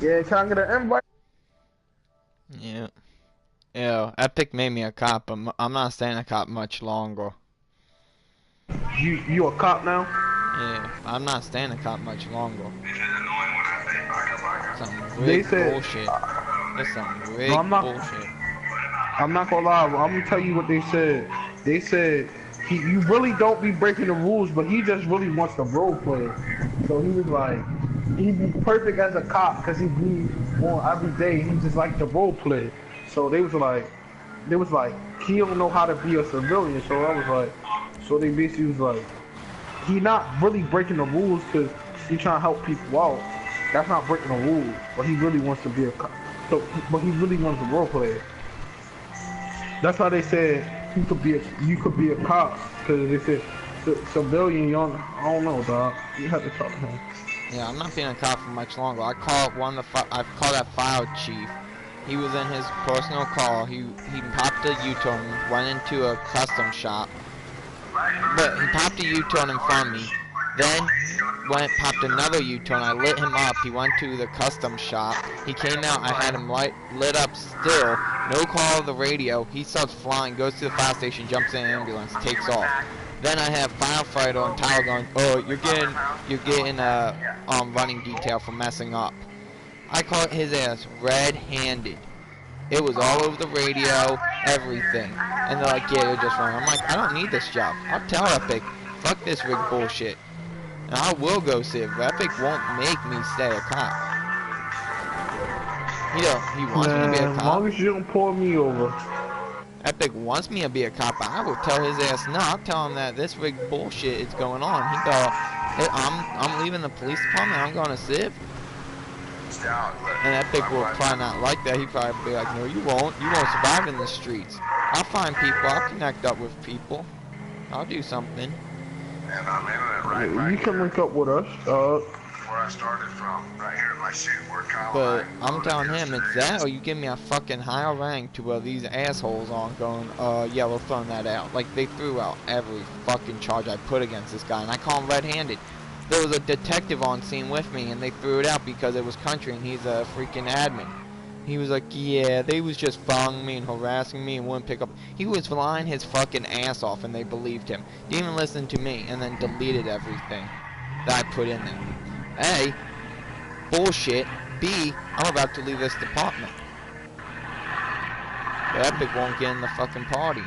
Yeah, can I get an invite? Yeah. Yeah, Epic made me a cop, but I'm not staying a cop much longer. You a cop now? Yeah, I'm not staying a cop much longer. Some They rigged said, bullshit. It's some no, rigged bullshit. I'm not gonna lie. I'm gonna tell you what they said. They said you really don't be breaking the rules, but he just really wants to role play. So he was like, he'd be perfect as a cop because he'd be on every day. He just like to role play. So they was like, he don't know how to be a civilian. So I was like, so they basically was like, he not really breaking the rules because he trying to help people out. That's not breaking the rules, but he really wants to be a cop. So, but he really wants to role play. That's why they said you could be a cop because they said civilian. I don't know, dog. You have to talk to him. Yeah, I'm not being a cop for much longer. I've called that file chief. He was in his personal car. He popped a U-turn, went into a custom shop. But he popped a U-turn in front of me. Then popped another U-turn. I lit him up. He went to the custom shop. He came out. I had him lit up still. No call of the radio. He starts flying, goes to the fire station, jumps in an ambulance, takes off. Then I have firefighter and Tyler going, "Oh, you're getting a running detail for messing up." I caught his ass red-handed. It was all over the radio, everything. And they're like, "Yeah, you're just wrong." I'm like, I don't need this job. I'll tell Epic, fuck this rig bullshit. And I will go civ. Epic won't make me stay a cop. He wants me to be a Man, as cop. long as you don't pull me over. Epic wants me to be a cop, but I will tell his ass no. I'll tell him that this rig bullshit is going on. He go, hey, I'm leaving the police department. I'm going to civ. And Epic will probably not like that. He probably be like, no, you won't. You won't survive in the streets. I'll find people. I'll connect up with people. I'll do something. And I'm in it you can link up with us. Where I started from, right here in my shoe, where Kyle But and I'm telling him it's that, or you give me a fucking higher rank to where these assholes aren't going, yeah, we're throwing that out. Like, they threw out every fucking charge I put against this guy, and I call him red-handed. There was a detective on scene with me, and they threw it out because it was country, and he's a freaking admin. He was like, yeah, they was just following me and harassing me and wouldn't pick up. He was lying his fucking ass off, and they believed him. Didn't even listen to me, and then deleted everything that I put in there. A, bullshit. B, I'm about to leave this department. But Epic won't get in the fucking party.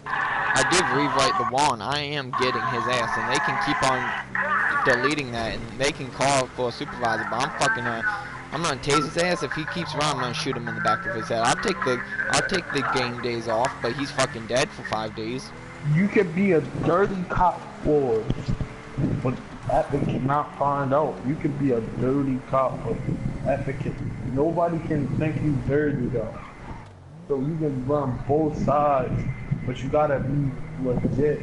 I did rewrite the wall, and I am getting his ass, and they can keep on deleting that, and they can call for a supervisor, but I'm gonna tase his ass. If he keeps running, I'm gonna shoot him in the back of his head. I'll take the game days off, but he's fucking dead for 5 days. You could be a dirty cop for, but Epic cannot find out. You could be a dirty cop, but Epic nobody can think you dirty though. So you can run both sides, but you gotta be legit,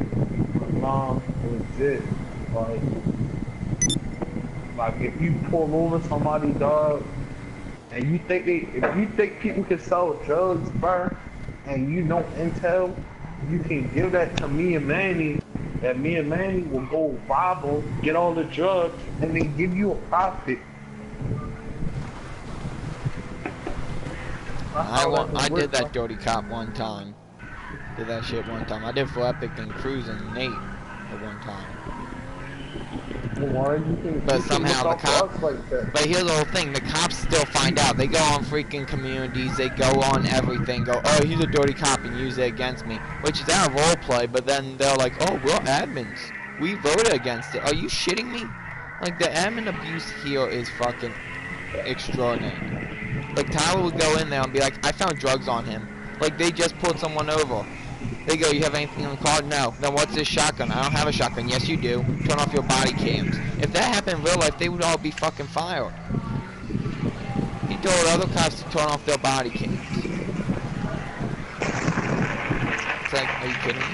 legit. Like if you pull over somebody, dog, and if you think people can sell drugs, bro, and you know intel, you can give that to me and Manny, and me and Manny will go rob them, get all the drugs, and then give you a profit. I did that dirty cop one time. Did that shit one time. I did for Epic and Cruz and Nate at one time. Why do you think But somehow the cops, like that? but here's the whole thing, the cops still find out. They go on freaking communities, they go on everything, go, oh, he's a dirty cop, and use it against me. Which is our role play, but then they're like, oh, we're admins. We voted against it. Are you shitting me? Like, the admin abuse here is fucking extraordinary. Like, Tyler would go in there and be like, I found drugs on him. Like, they just pulled someone over. They go, you have anything on the card? No. Then what's this shotgun? I don't have a shotgun. Yes, you do. Turn off your body cams. If that happened in real life, they would all be fucking fired. He told other cops to turn off their body cams. It's like, are you kidding me?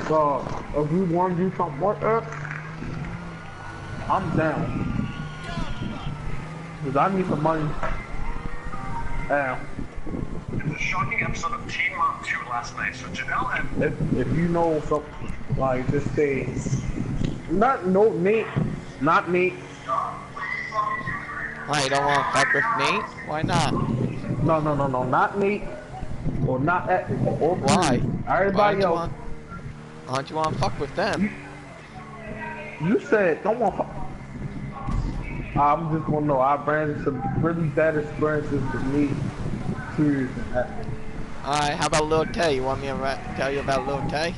So, if we want to do something like that, I'm down. Because I need some money. shocking episode of Teen Mom 2 last night. So Janelle and If you know something, like just say, not no Nate, not Nate. Why, you don't want to fuck with Nate? Why not? No, not Nate, or not Epic, or Why? everybody else. Why don't you want to fuck with them? You said don't want. I'm just gonna know. I ran into some really bad experiences with me. Serious and Epic. Alright, how about Lil Tay? You want me to tell you about Lil Tay?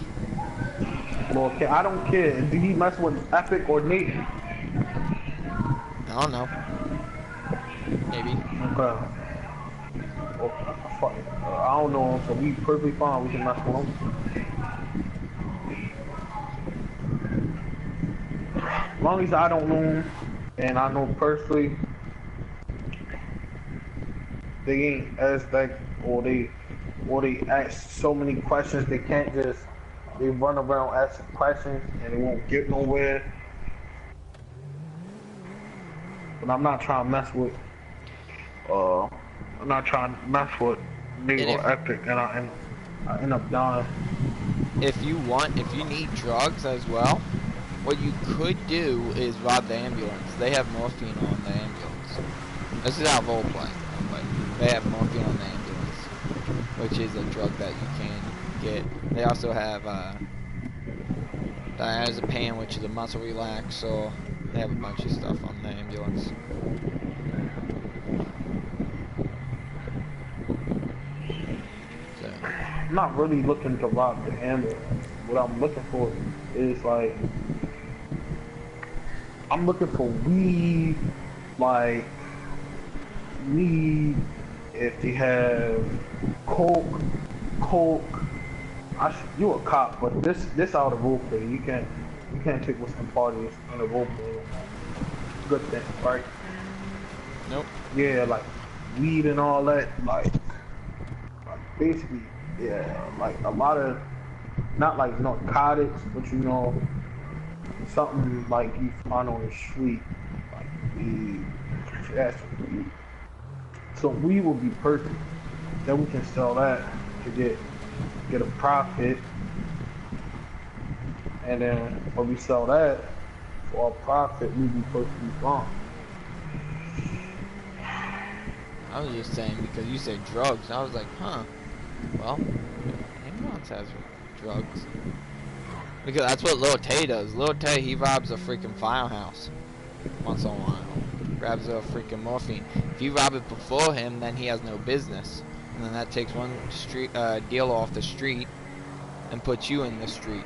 Well, okay, I don't care. Did he mess with Epic or Nate? I don't know. Maybe. Okay. Well, fuck. I don't know him, so we perfectly fine. We can mess with him. As long as I don't know him, and I know personally, they ain't as like, or they ask so many questions. They can't just they run around asking questions and they won't get nowhere. But I'm not trying to mess with. I'm not trying to mess with Nate or Epic, and I end up dying. If you need drugs as well, what you could do is rob the ambulance. They have morphine on the ambulance. This is how role playing, but they have morphine on the ambulance, which is a drug that you can get. They also have diazepam, which is a muscle relaxer. They have a bunch of stuff on the ambulance. So. I'm not really looking to rob the ambulance. What I'm looking for is like, I'm looking for weed, like weed. If they have coke. You a cop, but this out of role play. You can't take what's in parties in a role play. Good thing, right? Nope. Yeah, like weed and all that, like basically, yeah, like a lot of, not like narcotics, but you know, something like you find on the street, like weed, that's weed. So weed will be perfect. Then we can sell that to get a profit, and then when we sell that for our profit, we be perfectly fine. I was just saying because you said drugs. I was like, huh. Well, ambulance has drugs. Because that's what Lil Tay does. Lil Tay, he robs a freaking firehouse once in a while. Grabs a freaking morphine. If you rob it before him, then he has no business. And then that takes one deal off the street and puts you in the street.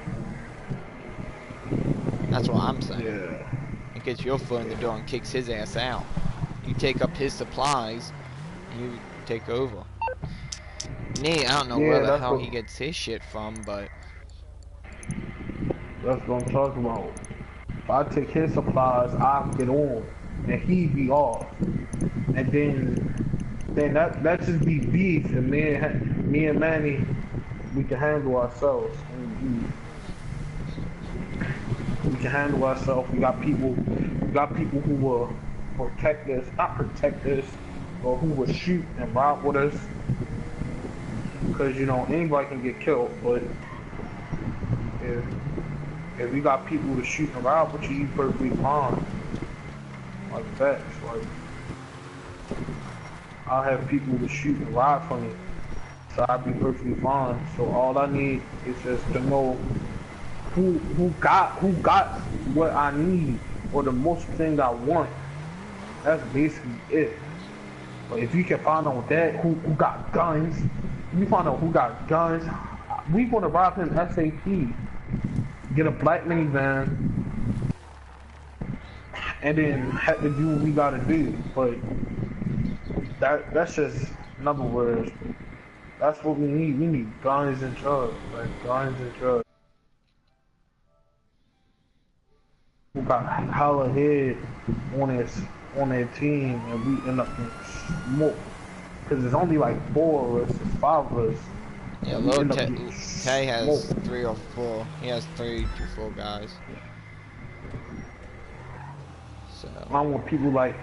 That's what I'm saying. Yeah. It gets your foot in the door and kicks his ass out. You take up his supplies, and you take over. Nate, I don't know where the hell he gets his shit from, but that's what I'm talking about. If I take his supplies, I'll get on, and he be off, and then that just be beef, and me and Manny, we can handle ourselves. We can handle ourselves. We got people who will protect us, not protect us, or who will shoot and rob with us. Because you know anybody can get killed, but if you got people to shoot and rob with you, you perfectly fine. Like that, like I'll have people to shoot and rob from me, so I'll be perfectly fine. So all I need is just to know who got what I need or the most thing I want. That's basically it. But if you can find out that who got guns, you find out who got guns, we gonna rob him SAP. Get a black minivan, and then have to do what we gotta do. But that's just, in other words, that's what we need. We need guns and drugs, like guns and drugs. Who got hella head on their team, and we end up getting smoked. Cause there's only like 4 of us, it's 5 of us. yeah, Lil Tay has 3 or 4. He has 3 to 4 guys. So I want people like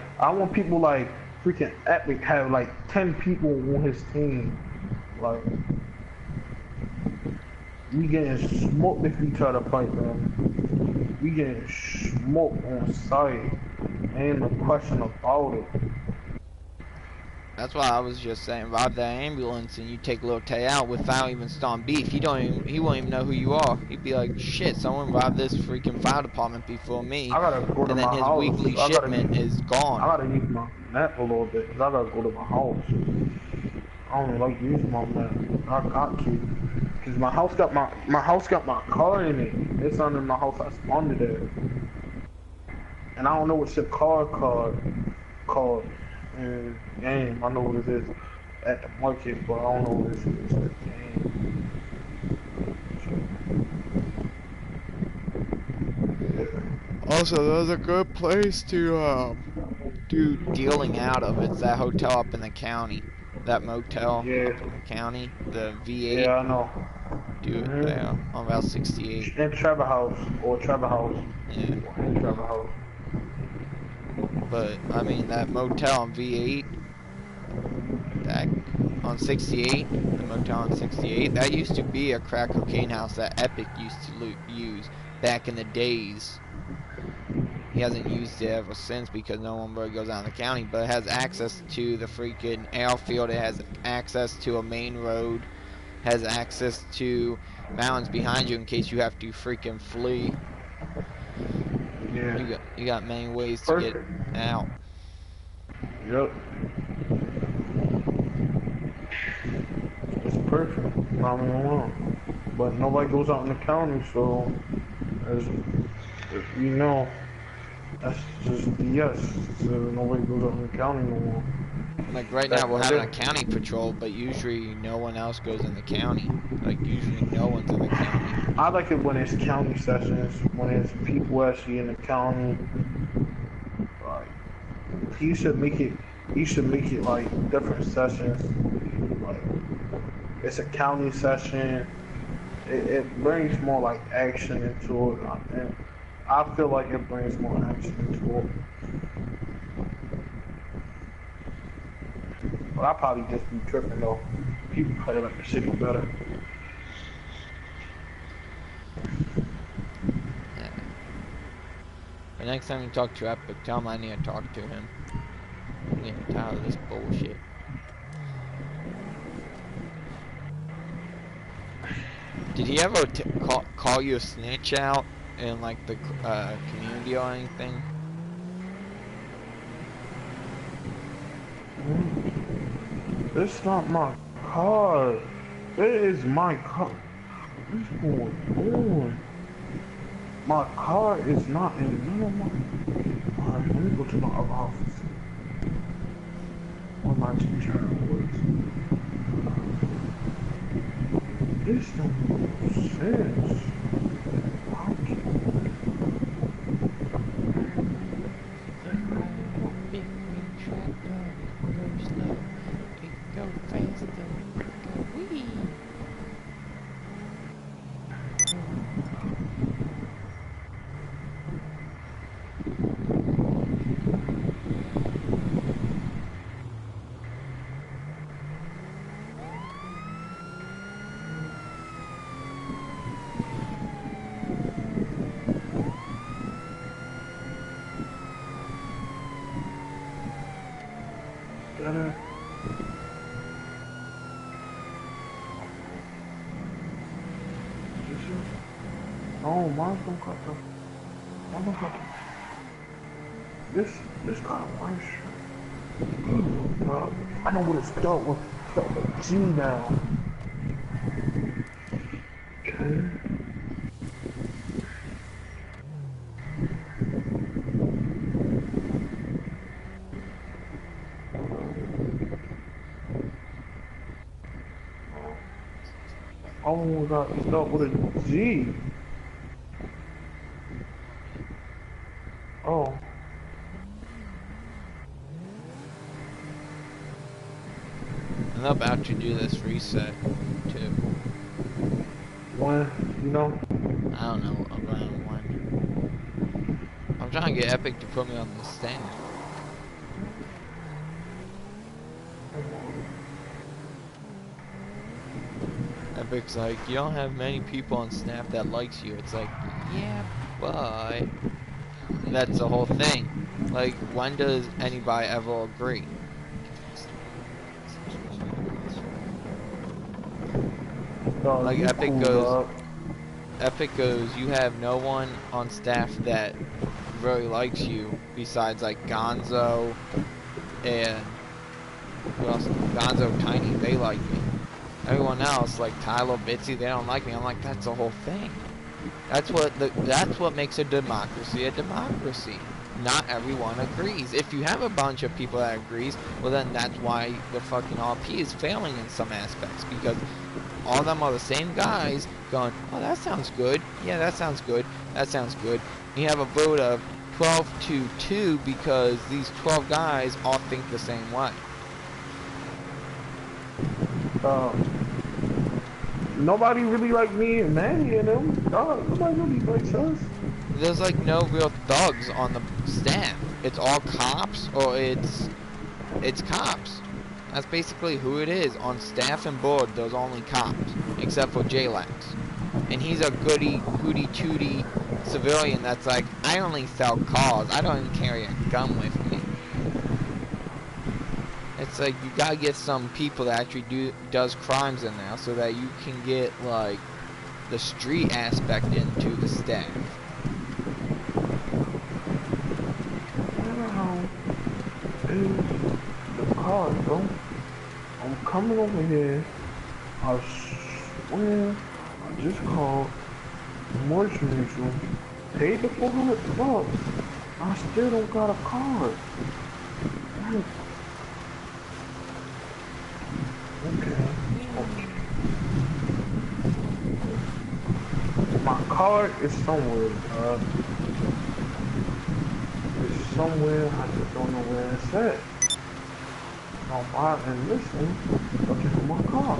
freaking Epic have like 10 people on his team. Like, we getting smoked if we try to fight them. We getting smoked on sight. Ain't no question about it. That's why I was just saying, rob that ambulance and you take Lil Tay out without even starting beef. He won't even know who you are. He'd be like, shit, someone robbed this freaking fire department before me. I gotta go to And then my his house. weekly shipment is I gone. gotta use my map a little bit, cause I gotta go to my house. I don't like using my map. I got to. Cause my house got my car in it. It's under my house. I spawned it there. And I don't know what's your car called. And game, I know what it is at the market, but I don't know what it is at the game. Also, there's a good place to do dealing out of. It's that hotel up in the county. That motel Yeah, up in the county. The V8. yeah, I know. Do it there on Route 68. In Trevor House or Trevor House. Yeah. In Trevor House. But I mean that motel on V8, that on 68, the motel on 68, that used to be a crack cocaine house that Epic used to use back in the days. He hasn't used it ever since because no one really goes out in the county, but it has access to the freaking airfield. It has access to a main road. Has access to mountains behind you in case you have to freaking flee. Yeah. You got many ways to Perfect. get out. Yep. It's perfect. I mean, but nobody goes out in the county, so as you know, that's just BS. So nobody goes out in the county no more. Like right now we're having a county patrol, but usually no one else goes in the county. Like usually no one's in the county. I like it when it's county sessions, when it's people actually in the county. Like, he should make it like different sessions. Like, it's a county session. It brings more like action into it, and I feel like it brings more action into it. But I probably just be tripping though. People probably like the city better. Yeah. The next time you talk to Epic, tell him I need to talk to him. I'm getting tired of this bullshit. Did he ever call you a snitch out in like the community or anything? It's not my car. It is my car. What's going on? My car is not in none of my... Alright, let me go to my other office. Where my teacher was. This don't make sense. How can... Oh, mine's gonna cut the... I'm gonna cut the... This got a white shirt. I know what it's spelled with. Spelled with G now. Okay. Oh, got spelled with a G. Oh. I'm about to do this reset too. When, you know? I don't know, around when. I'm trying to get Epic to put me on this thing. Epic's like, you don't have many people on staff that likes you. It's like, yeah, but that's the whole thing. Like, when does anybody ever agree? Dog, Like you cool, dog. Epic goes, you have no one on staff that really likes you besides like Gonzo and who else? Gonzo, Tiny, they like me. Everyone else, like Tyler, Bitsy, they don't like me. I'm like, that's the whole thing. That's what makes a democracy a democracy. Not everyone agrees. If you have a bunch of people that agrees, well then that's why the fucking RP is failing in some aspects, because all of them are the same guys going, oh, that sounds good. Yeah, that sounds good. That sounds good. You have a vote of 12 to 2 because these 12 guys all think the same way. Nobody really like me and Manny and them. Dog, nobody really likes us. There's like no real thugs on the staff. It's all cops, or it's cops. That's basically who it is. On staff and board, there's only cops, except for J-Lax. And he's a goody, hooty tooty civilian that's like, I only sell cars. I don't even carry a gun with me. It's like, you gotta get some people that actually does crimes in there so that you can get, like, the street aspect into the staff. The car, bro. I'm coming over here. I swear, I just called Mortgage Mutual, paid the $400. I still don't got a card. Okay. My card is somewhere, it's somewhere, I just don't know where it's at. I'm out and listen, looking for my car.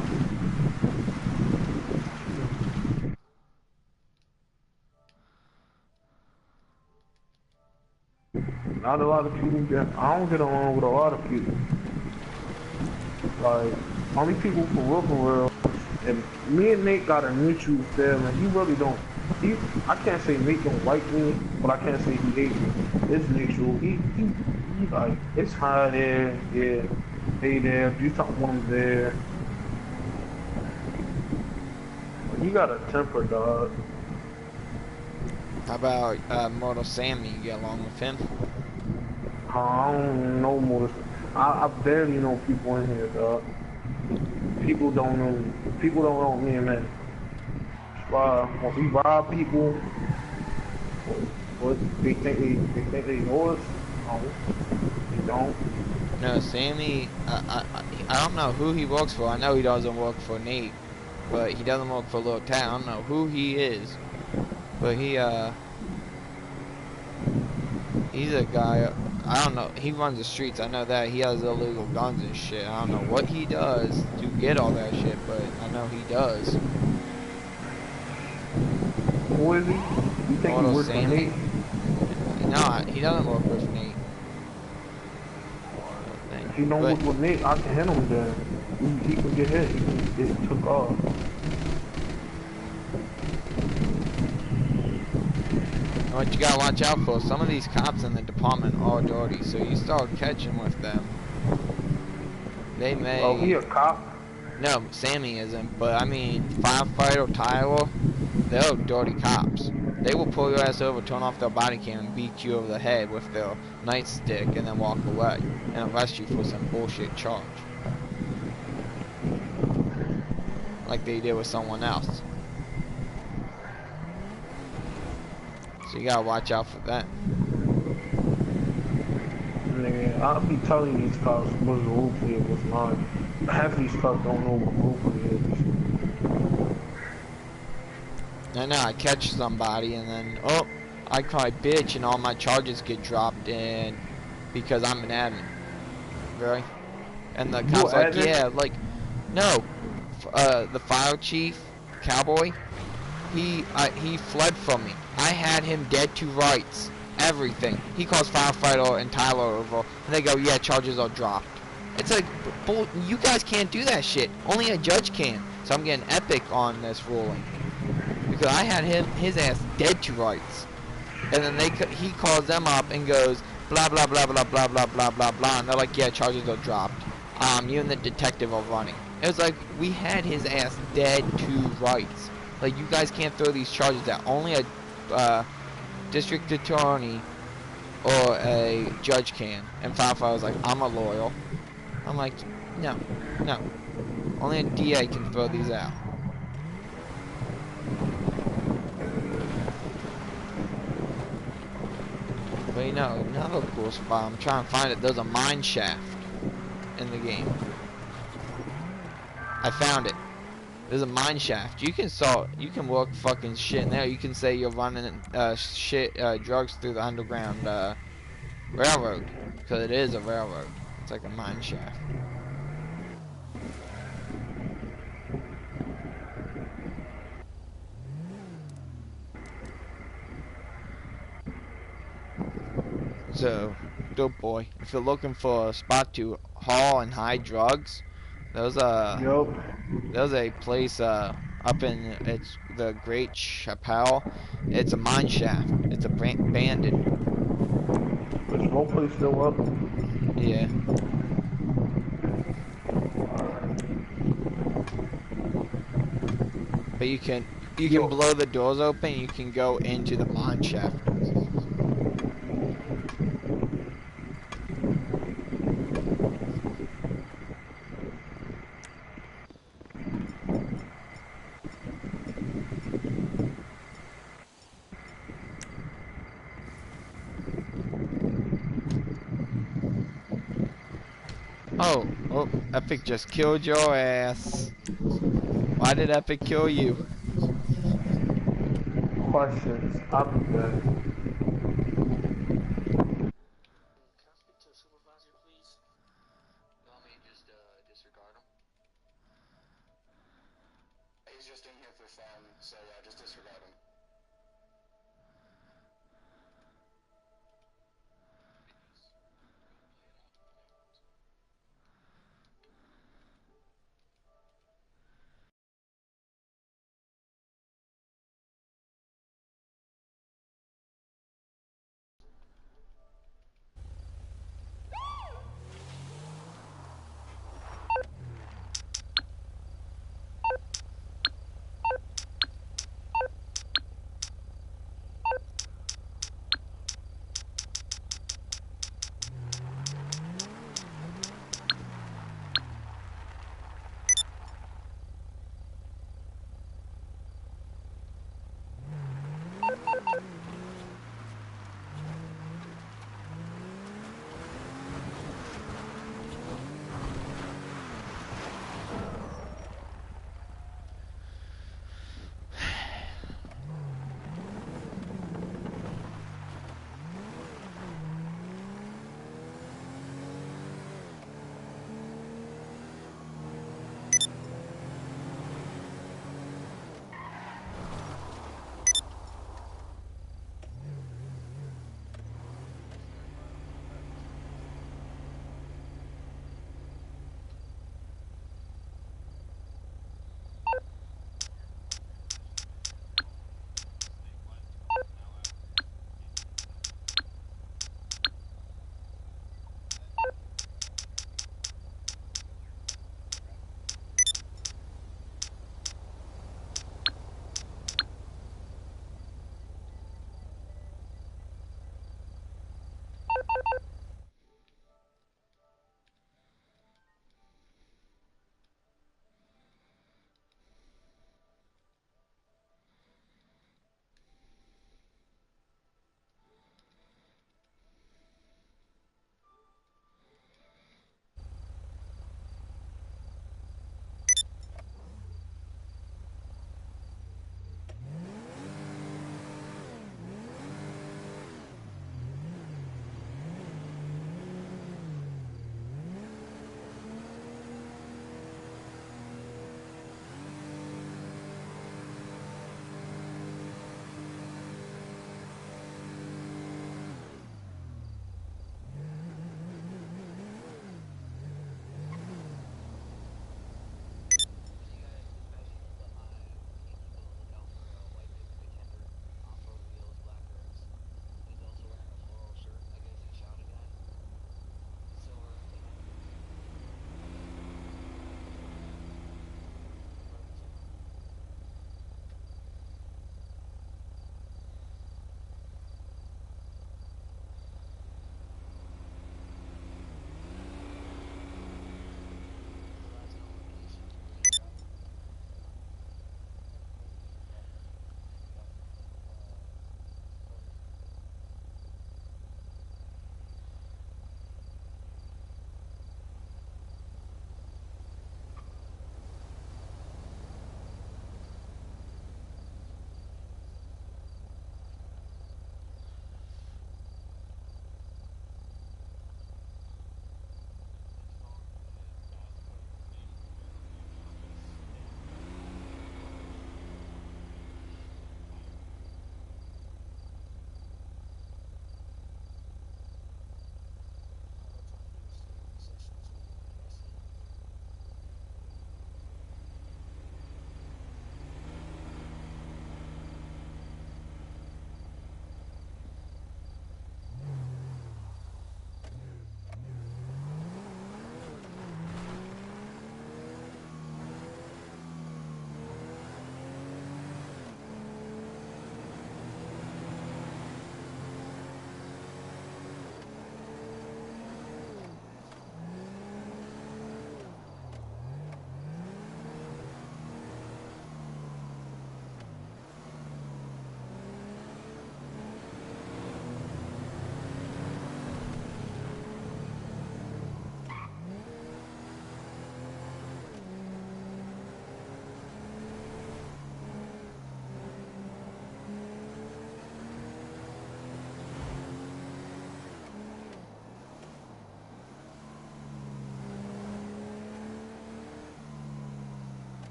Not a lot of people I don't get along with a lot of people. Like, only people for real, and me and Nate got a mutual feeling. He really don't, I can't say Nate don't like me, but I can't say he hates me. It's mutual. He like, it's high there, yeah, hey there, do something when I'm there. He got a temper, dog. How about Mortal Sammy? You get along with him? I don't know more. I barely know people in here, dog. People don't know me and man. When we rob people, what they think they know us. No, they don't. No, Sammy, I don't know who he works for. I know he doesn't work for Nate, but he doesn't work for Lil Tat. I don't know who he is, but he's a guy, I don't know, he runs the streets, I know that. He has illegal guns and shit. I don't know what he does to get all that shit, but I know he does. Who is he? You think he works for Nate? No, he doesn't work with Nate. If he don't work with Nate, I can handle him then. He can get hit, he can get took off. What you gotta watch out for, some of these cops in the department are dirty, so you start catching with them. They may... Oh, he a cop? No, Sammy isn't, but I mean, Firefighter, Tyler, they're dirty cops. They will pull your ass over, turn off their body cam, and beat you over the head with their nightstick, and then walk away, and arrest you for some bullshit charge. Like they did with someone else. So you gotta watch out for that. Nigga, I'll be telling these cops what's the rule for what's not. Half these cops don't know what rule is. I know, I catch somebody and then, oh, I cry bitch and all my charges get dropped in because I'm an admin. Really? And the cops like, yeah, like, no. The fire chief, Cowboy, he fled from me. I had him dead to rights. Everything. He calls Firefighter and Tyler over, and they go, yeah, charges are dropped. It's like, bull, you guys can't do that shit. Only a judge can. So I'm getting epic on this ruling. Because I had his ass dead to rights. And then he calls them up and goes, blah, blah, blah, blah, blah, blah, blah, blah, blah. And they're like, yeah, charges are dropped. You and the detective are running. It was like, we had his ass dead to rights. Like, you guys can't throw these charges out. Only a district attorney or a judge can. And Firefly was like, I'm a loyal. I'm like, no, no. Only a DA can throw these out. But you know, another cool spot, I'm trying to find it, there's a mine shaft in the game. I found it. There's a mine shaft. You can work fucking shit in there. You can say you're running drugs through the underground railroad. Because it is a railroad. It's like a mine shaft. So, dope boy, if you're looking for a spot to haul and hide drugs, there's Yup. a place up in the Great Chapelle. It's a mine shaft. It's abandoned. This roleplay still up. Yeah. But you can blow the doors open. You can go into the mine shaft. Oh, Epic just killed your ass. Why did Epic kill you? Questions. I'll be back. He's just in here for fun, so yeah, just disregard him.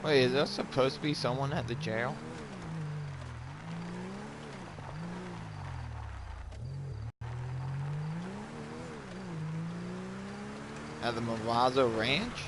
Wait, is there supposed to be someone at the jail? At the Milazzo Ranch?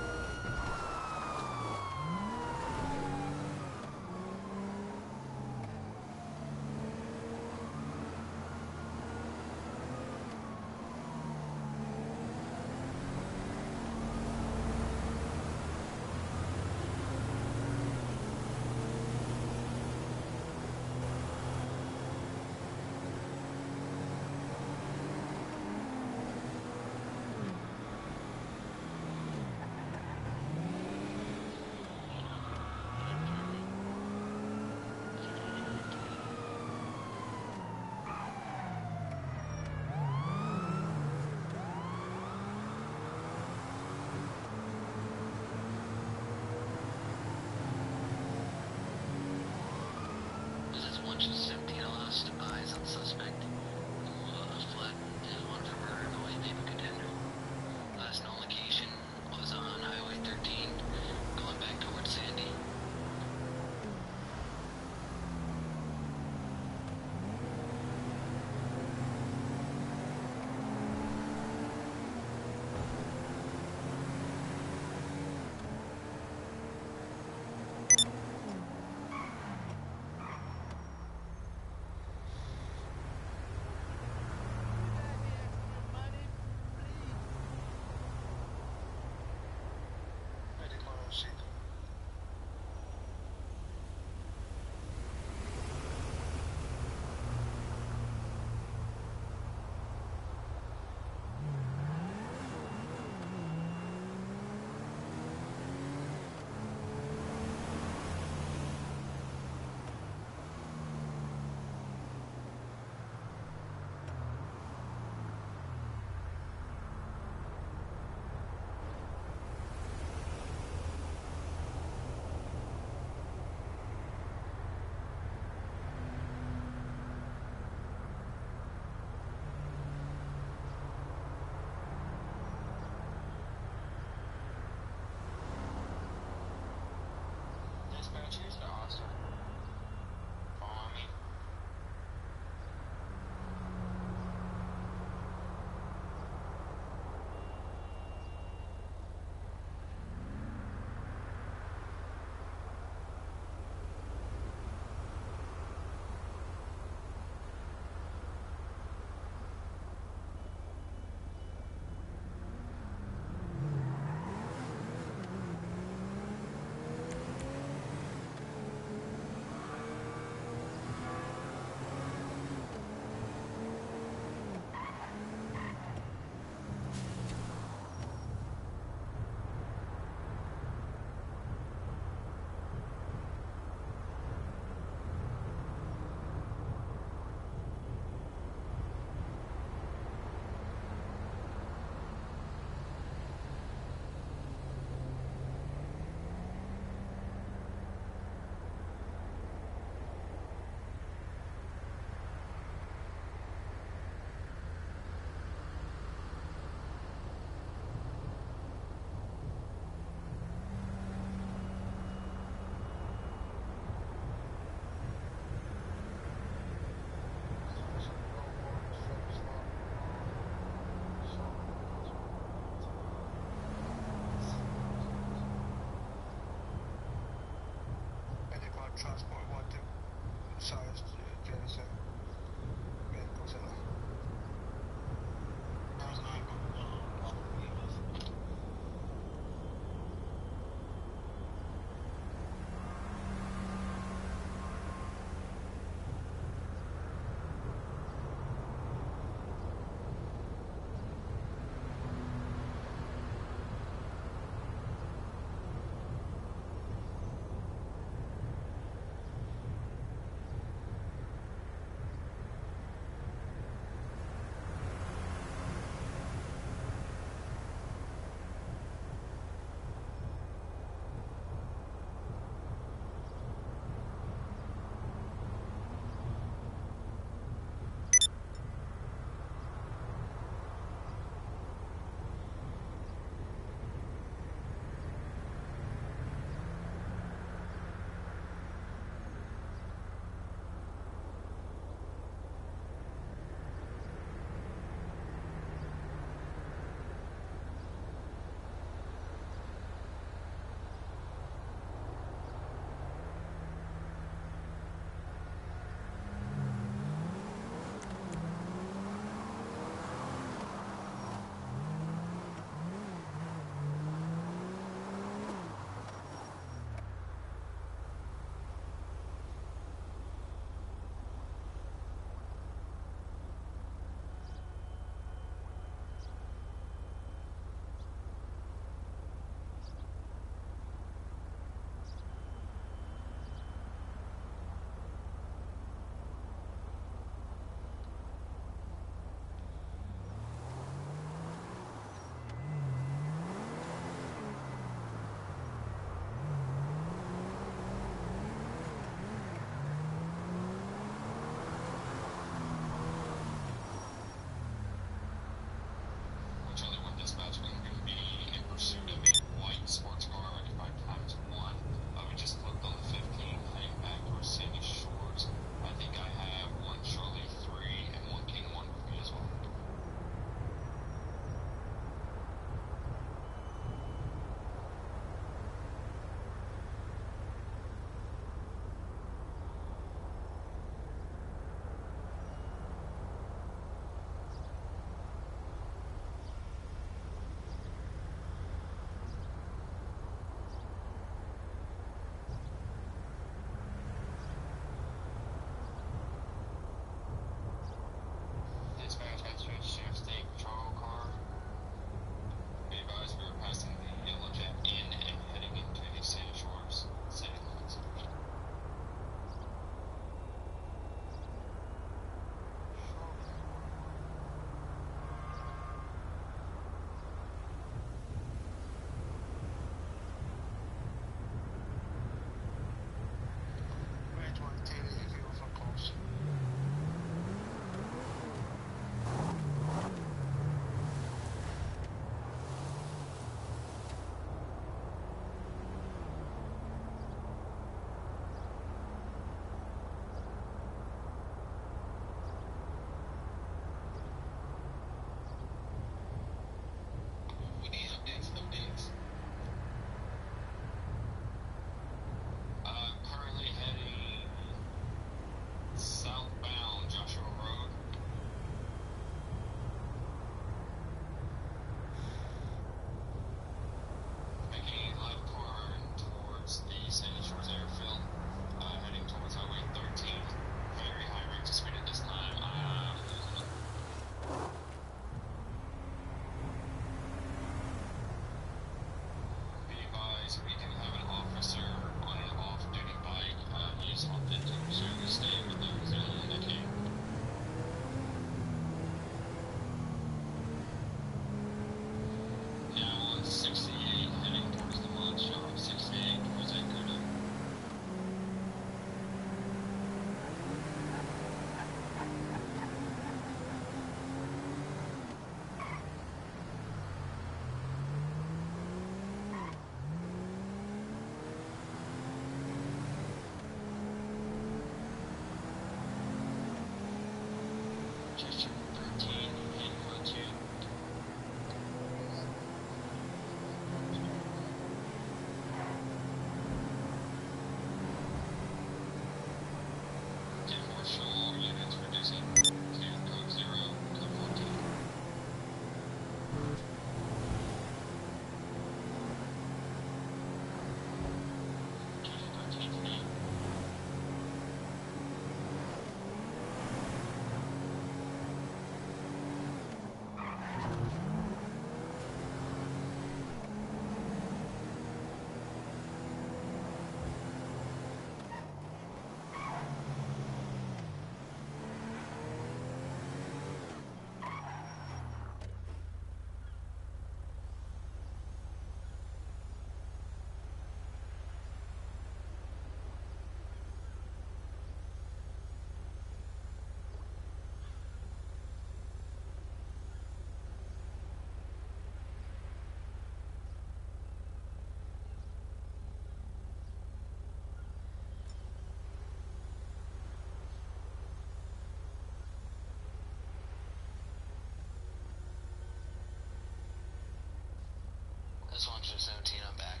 This one's just 17, I'm back.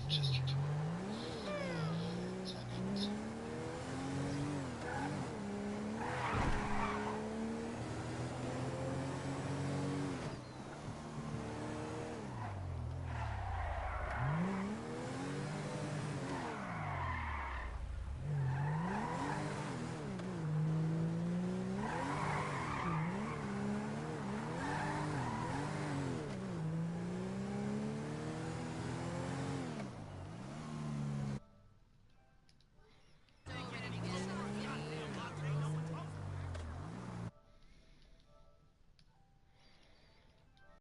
Winchester 12.